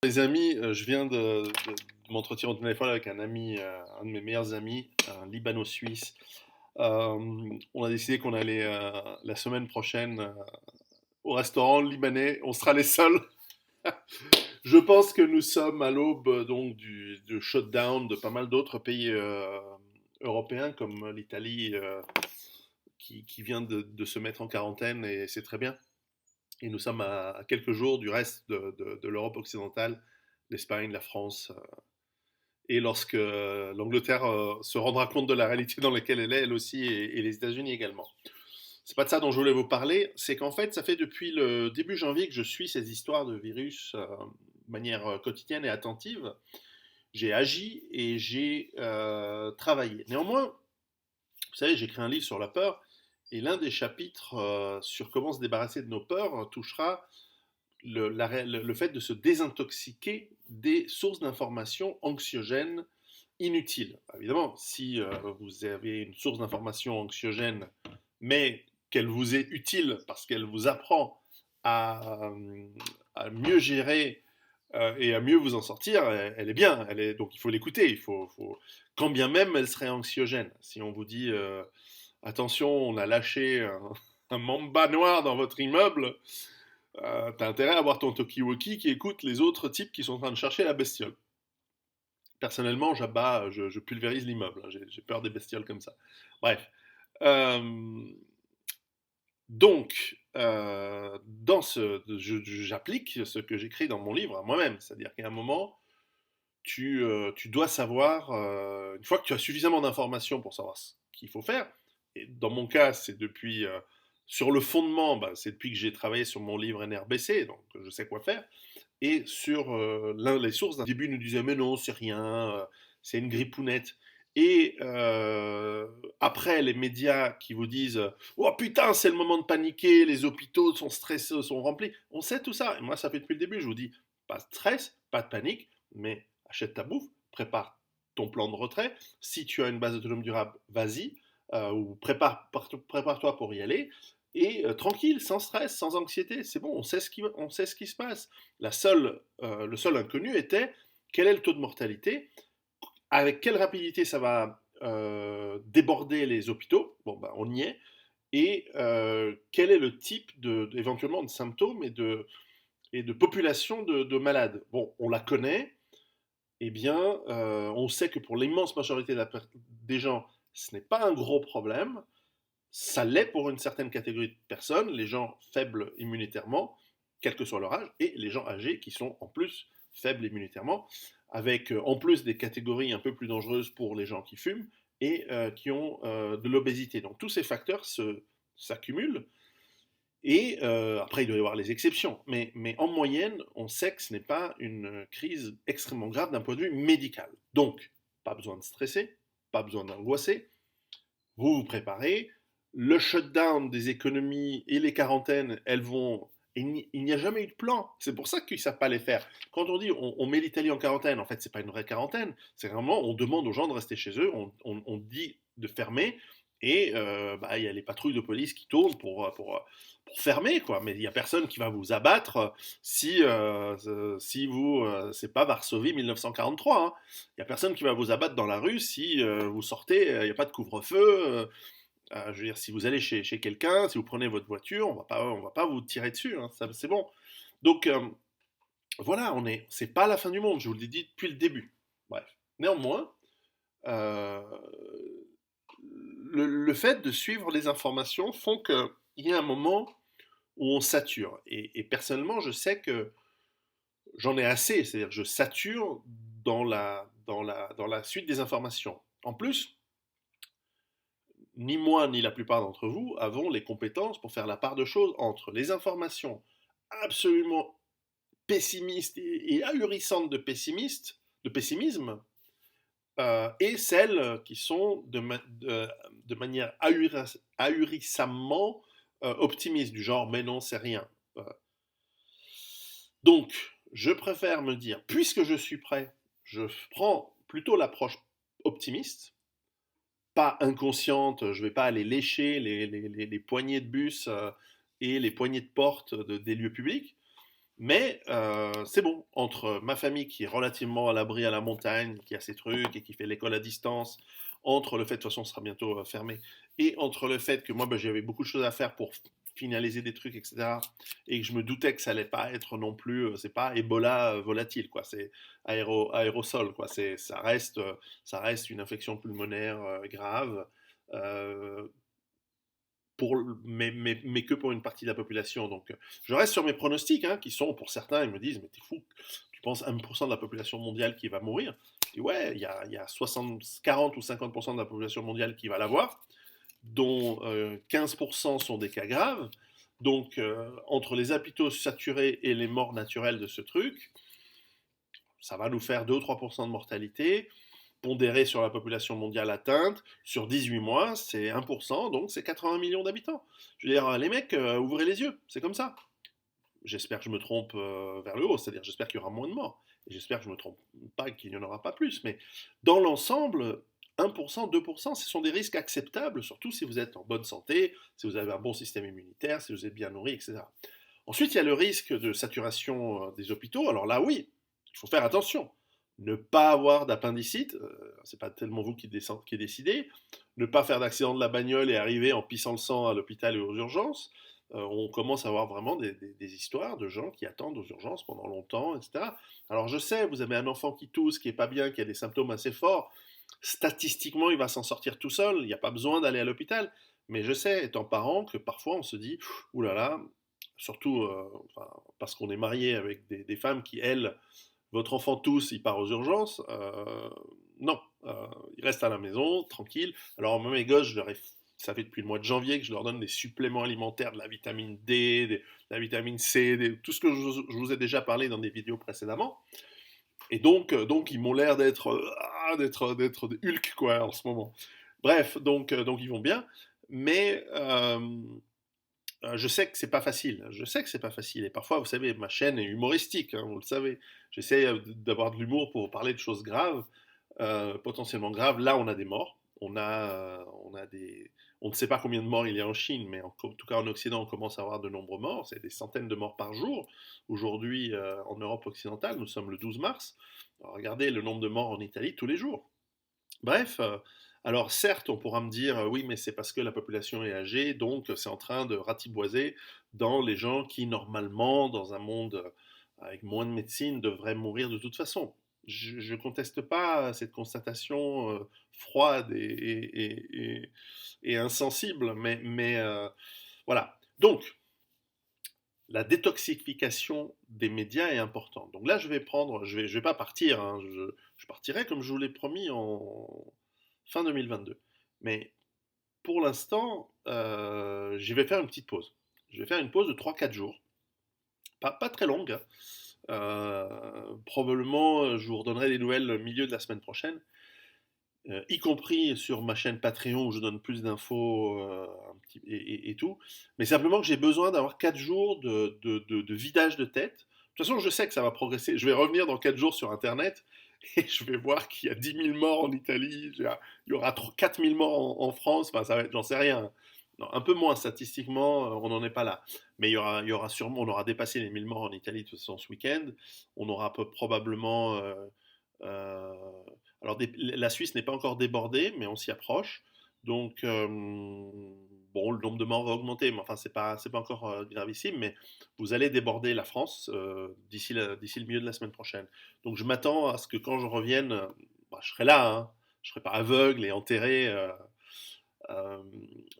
Mes amis, je viens de m'entretenir au téléphone avec un ami, un de mes meilleurs amis, un Libano-Suisse. On a décidé qu'on allait la semaine prochaine au restaurant libanais. On sera les seuls. Je pense que nous sommes à l'aube donc du shutdown de pas mal d'autres pays européens comme l'Italie qui vient de se mettre en quarantaine et c'est très bien. Et nous sommes à quelques jours du reste de l'Europe occidentale, l'Espagne, la France. Et lorsque l'Angleterre se rendra compte de la réalité dans laquelle elle est, elle aussi, et les États-Unis également. C'est pas de ça dont je voulais vous parler, c'est qu'en fait, ça fait depuis le début janvier que je suis ces histoires de virus de manière quotidienne et attentive. J'ai agi et j'ai travaillé. Néanmoins, vous savez, j'ai écrit un livre sur la peur, et l'un des chapitres sur comment se débarrasser de nos peurs touchera le fait de se désintoxiquer des sources d'informations anxiogènes inutiles. Évidemment, si vous avez une source d'information anxiogène, mais qu'elle vous est utile parce qu'elle vous apprend à, à mieux gérer et à mieux vous en sortir, elle est bien. Donc il faut l'écouter. Quand bien même elle serait anxiogène. Si on vous dit attention, on a lâché un mamba noir dans votre immeuble, t'as intérêt à avoir ton Tokiwoki qui écoute les autres types qui sont en train de chercher la bestiole. Personnellement, j'abats, je pulvérise l'immeuble. Hein, j'ai peur des bestioles comme ça. Bref. Euh, j'applique ce que j'écris dans mon livre à moi-même. C'est-à-dire qu'à un moment, tu dois savoir, une fois que tu as suffisamment d'informations pour savoir ce qu'il faut faire, et dans mon cas, c'est depuis, sur le fondement, bah, c'est depuis que j'ai travaillé sur mon livre NRBC, donc je sais quoi faire, et sur les sources, d'un début, ils nous disaient, mais non, c'est rien, c'est une grippounette. Et après, les médias qui vous disent, oh putain, c'est le moment de paniquer, les hôpitaux sont stressés, sont remplis. On sait tout ça. Et moi, ça fait depuis le début, je vous dis, pas de stress, pas de panique, mais achète ta bouffe, prépare ton plan de retrait. Si tu as une base autonome durable, vas-y, ou prépare-toi pour y aller. Et tranquille, sans stress, sans anxiété, c'est bon, on sait ce qui se passe. Le seul inconnu était quel est le taux de mortalité, avec quelle rapidité ça va déborder les hôpitaux, bon ben on y est, et quel est le type éventuellement de symptômes et de population de malades. Bon, on la connaît, eh bien, on sait que pour l'immense majorité des gens, ce n'est pas un gros problème. Ça l'est pour une certaine catégorie de personnes, les gens faibles immunitairement, quel que soit leur âge, et les gens âgés qui sont en plus faibles immunitairement, avec en plus des catégories un peu plus dangereuses pour les gens qui fument et qui ont de l'obésité. Donc tous ces facteurs s'accumulent, et après il doit y avoir les exceptions, mais en moyenne, on sait que ce n'est pas une crise extrêmement grave d'un point de vue médical. Donc, pas besoin de stresser, pas besoin d'angoisser, vous vous préparez. Le shutdown des économies et les quarantaines, elles vont. Il n'y a jamais eu de plan. C'est pour ça qu'ils ne savent pas les faire. Quand on dit on met l'Italie en quarantaine, en fait, c'est pas une vraie quarantaine. C'est vraiment, on demande aux gens de rester chez eux, on dit de fermer, et bah, il y a les patrouilles de police qui tournent pour fermer, quoi. Mais il n'y a personne qui va vous abattre si vous. C'est pas Varsovie 1943. Hein. Il n'y a personne qui va vous abattre dans la rue si vous sortez, il n'y a pas de couvre-feu. Je veux dire, si vous allez chez quelqu'un, si vous prenez votre voiture, on va pas vous tirer dessus, hein, c'est bon. Donc voilà, c'est pas la fin du monde, je vous l'ai dit depuis le début. Bref. Néanmoins, euh, le fait de suivre les informations font qu'il y a un moment où on sature. Et personnellement, je sais que j'en ai assez, c'est-à-dire que je sature dans la suite des informations. En plus, ni moi ni la plupart d'entre vous avons les compétences pour faire la part de choses entre les informations absolument pessimistes et ahurissantes de pessimisme, et celles qui sont de manière ahurissamment optimistes, du genre mais non, c'est rien. Donc, je préfère me dire, puisque je suis prêt, je prends plutôt l'approche optimiste, pas inconsciente, je vais pas aller lécher les poignées de bus et les poignées de porte des lieux publics. Mais c'est bon, entre ma famille qui est relativement à l'abri à la montagne, qui a ses trucs et qui fait l'école à distance, entre le fait, de toute façon, ce sera bientôt fermé, et entre le fait que moi, ben, j'avais beaucoup de choses à faire pour finaliser des trucs, etc., et que je me doutais que ça allait pas être non plus, c'est pas Ebola volatile, quoi, c'est aérosol, quoi, ça reste une infection pulmonaire grave. Euh, mais que pour une partie de la population. Donc, je reste sur mes pronostics, hein, qui sont, pour certains, ils me disent, mais t'es fou, tu penses 1% de la population mondiale qui va mourir? Je dis, ouais, il y a 60, 40 ou 50% de la population mondiale qui va l'avoir, dont 15% sont des cas graves. Donc, entre les hôpitaux saturés et les morts naturelles de ce truc, ça va nous faire 2 ou 3% de mortalité pondéré sur la population mondiale atteinte, sur 18 mois, c'est 1%, donc c'est 80 millions d'habitants. Je veux dire, les mecs, ouvrez les yeux, c'est comme ça. J'espère que je me trompe vers le haut, c'est-à-dire j'espère qu'il y aura moins de morts. Et j'espère que je ne me trompe pas, qu'il n'y en aura pas plus. Mais dans l'ensemble, 1%, 2%, ce sont des risques acceptables, surtout si vous êtes en bonne santé, si vous avez un bon système immunitaire, si vous êtes bien nourri, etc. Ensuite, il y a le risque de saturation des hôpitaux. Alors là, oui, il faut faire attention. Ne pas avoir d'appendicite, c'est pas tellement vous qui décidez. Ne pas faire d'accident de la bagnole et arriver en pissant le sang à l'hôpital et aux urgences. On commence à avoir vraiment des histoires de gens qui attendent aux urgences pendant longtemps, etc. Alors je sais, vous avez un enfant qui tousse, qui est pas bien, qui a des symptômes assez forts. Statistiquement, il va s'en sortir tout seul. Il n'y a pas besoin d'aller à l'hôpital. Mais je sais, étant parent, que parfois on se dit, ouh là là, surtout enfin, parce qu'on est marié avec des femmes qui, elles, votre enfant tousse, il part aux urgences. Non, il reste à la maison, tranquille. Alors, moi, mes gosses, ça fait depuis le mois de janvier que je leur donne des suppléments alimentaires, de la vitamine D, de la vitamine C, tout ce que je vous ai déjà parlé dans des vidéos précédemment. Et donc ils m'ont l'air d'être des Hulk, quoi, en ce moment. Bref, donc ils vont bien. Mais je sais que c'est pas facile. Je sais que c'est pas facile. Et parfois, vous savez, ma chaîne est humoristique, hein, vous le savez. J'essaie d'avoir de l'humour pour parler de choses graves, potentiellement graves. Là, on a des morts. On ne sait pas combien de morts il y a en Chine, mais en tout cas en Occident, on commence à avoir de nombreux morts. C'est des centaines de morts par jour. Aujourd'hui, en Europe occidentale, nous sommes le 12 mars. Alors, regardez le nombre de morts en Italie tous les jours. Bref, alors certes, on pourra me dire, oui, mais c'est parce que la population est âgée, donc c'est en train de ratiboiser dans les gens qui, normalement, dans un monde avec moins de médecine, devraient mourir de toute façon. Je ne conteste pas cette constatation froide et insensible, mais voilà. Donc, la détoxification des médias est importante. Donc là, je vais pas partir, hein, je partirai comme je vous l'ai promis en fin 2022. Mais pour l'instant, je vais faire une petite pause. Je vais faire une pause de 3 4 jours, pas très longue, hein. Probablement, je vous redonnerai des nouvelles au milieu de la semaine prochaine, y compris sur ma chaîne Patreon où je donne plus d'infos et tout. Mais simplement que j'ai besoin d'avoir 4 jours de vidage de tête. De toute façon, je sais que ça va progresser. Je vais revenir dans 4 jours sur Internet et je vais voir qu'il y a 10 000 morts en Italie, il y aura 4 000 morts en France, enfin, ça va être, j'en sais rien. Non, un peu moins statistiquement, on n'en est pas là. Mais il y aura sûrement, on aura dépassé les 1 000 morts en Italie de toute façon ce week-end. On aura probablement euh, alors la Suisse n'est pas encore débordée, mais on s'y approche. Donc bon, le nombre de morts va augmenter, mais enfin c'est pas encore gravissime, mais vous allez déborder la France d'ici le milieu de la semaine prochaine. Donc je m'attends à ce que quand je revienne, bah, je serai là, hein, je serai pas aveugle et enterré. Euh,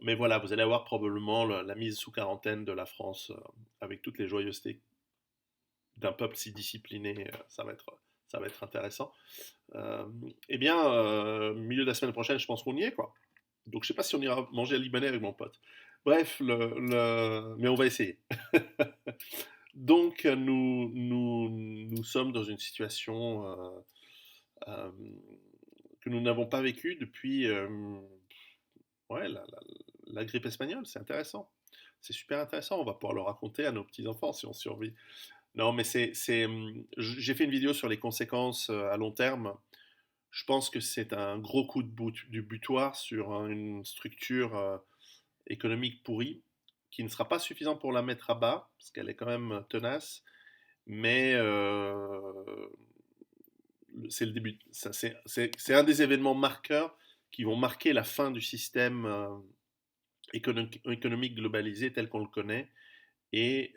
mais voilà, vous allez avoir probablement la mise sous quarantaine de la France avec toutes les joyeusetés d'un peuple si discipliné. Ça va être intéressant. Euh, eh bien, milieu de la semaine prochaine, je pense qu'on y est, quoi. Donc, je sais pas si on ira manger à Libanais avec mon pote. Bref, mais on va essayer. Donc, nous sommes dans une situation euh, que nous n'avons pas vécue depuis ouais, la grippe espagnole. C'est intéressant. C'est super intéressant. On va pouvoir le raconter à nos petits-enfants si on survit. Non, mais j'ai fait une vidéo sur les conséquences à long terme. Je pense que c'est un gros coup du butoir sur une structure économique pourrie qui ne sera pas suffisant pour la mettre à bas, parce qu'elle est quand même tenace, mais c'est le début. C'est un des événements marqueurs qui vont marquer la fin du système économique globalisé tel qu'on le connaît. Et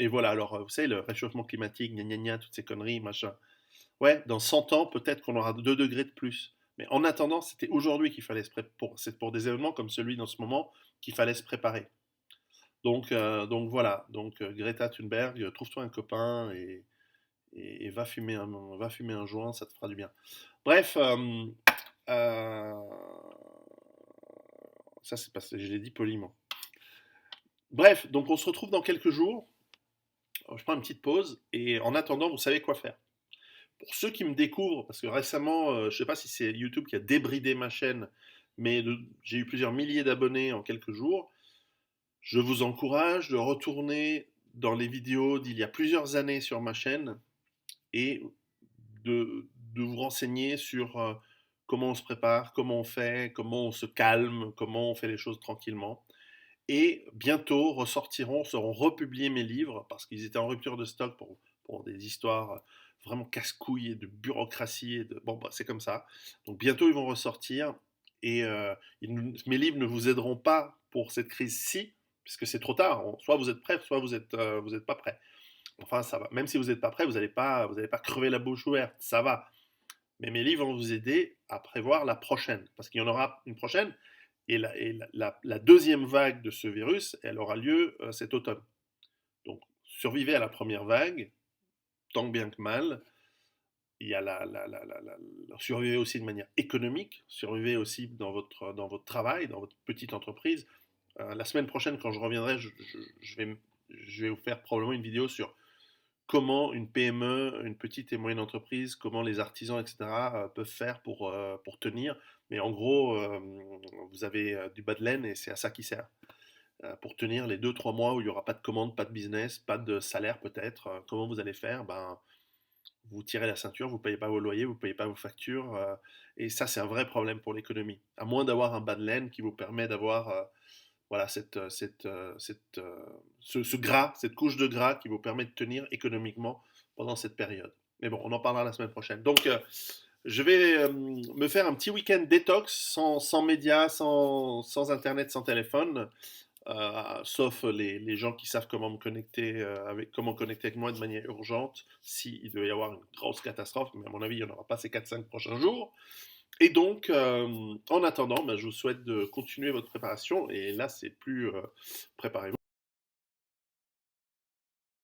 voilà, alors vous savez, le réchauffement climatique, gna gna gna, toutes ces conneries, machin. Ouais, dans 100 ans, peut-être qu'on aura 2 degrés de plus. Mais en attendant, c'était aujourd'hui qu'il fallait se préparer. C'est pour des événements comme celui dans ce moment qu'il fallait se préparer. Donc voilà, donc Greta Thunberg, trouve-toi un copain et va fumer un joint, ça te fera du bien. Bref, euh, ça c'est parce que je l'ai dit poliment. Bref, donc on se retrouve dans quelques jours. Je prends une petite pause et en attendant, vous savez quoi faire. Pour ceux qui me découvrent, parce que récemment, je ne sais pas si c'est YouTube qui a débridé ma chaîne, mais j'ai eu plusieurs milliers d'abonnés en quelques jours. Je vous encourage de retourner dans les vidéos d'il y a plusieurs années sur ma chaîne et de vous renseigner sur comment on se prépare, comment on fait, comment on se calme, comment on fait les choses tranquillement. Et bientôt seront republiés mes livres parce qu'ils étaient en rupture de stock pour des histoires vraiment casse-couilles et de bureaucratie. Bon, bah, c'est comme ça. Donc bientôt ils vont ressortir et mes livres ne vous aideront pas pour cette crise-ci puisque c'est trop tard. Soit vous êtes prêts, soit vous êtes pas prêts. Enfin, ça va. Même si vous n'êtes pas prêt, vous allez pas crever la bouche ouverte. Ça va. Mais mes livres vont vous aider à prévoir la prochaine parce qu'il y en aura une prochaine et la deuxième vague de ce virus, elle aura lieu cet automne. Donc, survivez à la première vague, tant bien que mal. Il y a survivez aussi de manière économique, survivez aussi dans votre travail, dans votre petite entreprise. La semaine prochaine, quand je reviendrai, je vais vous faire probablement une vidéo sur comment une PME, une petite et moyenne entreprise, comment les artisans, etc., peuvent faire pour tenir. Mais en gros, vous avez du bas de laine et c'est à ça qui sert. Pour tenir les 2 3 mois où il n'y aura pas de commande, pas de business, pas de salaire peut-être, comment vous allez faire? Ben, vous tirez la ceinture, vous ne payez pas vos loyers, vous ne payez pas vos factures. Et ça, c'est un vrai problème pour l'économie. À moins d'avoir un bas de laine qui vous permet d'avoir voilà, ce gras, cette couche de gras qui vous permet de tenir économiquement pendant cette période. Mais bon, on en parlera la semaine prochaine. Donc, je vais me faire un petit week-end détox, sans médias, sans internet, sans téléphone, sauf les gens qui savent comment me connecter comment connecter avec moi de manière urgente, s'il doit y avoir une grosse catastrophe, mais à mon avis, il n'y en aura pas ces 4 5 prochains jours. Et donc, en attendant, ben, je vous souhaite de continuer votre préparation. Et là, c'est plus préparez-vous.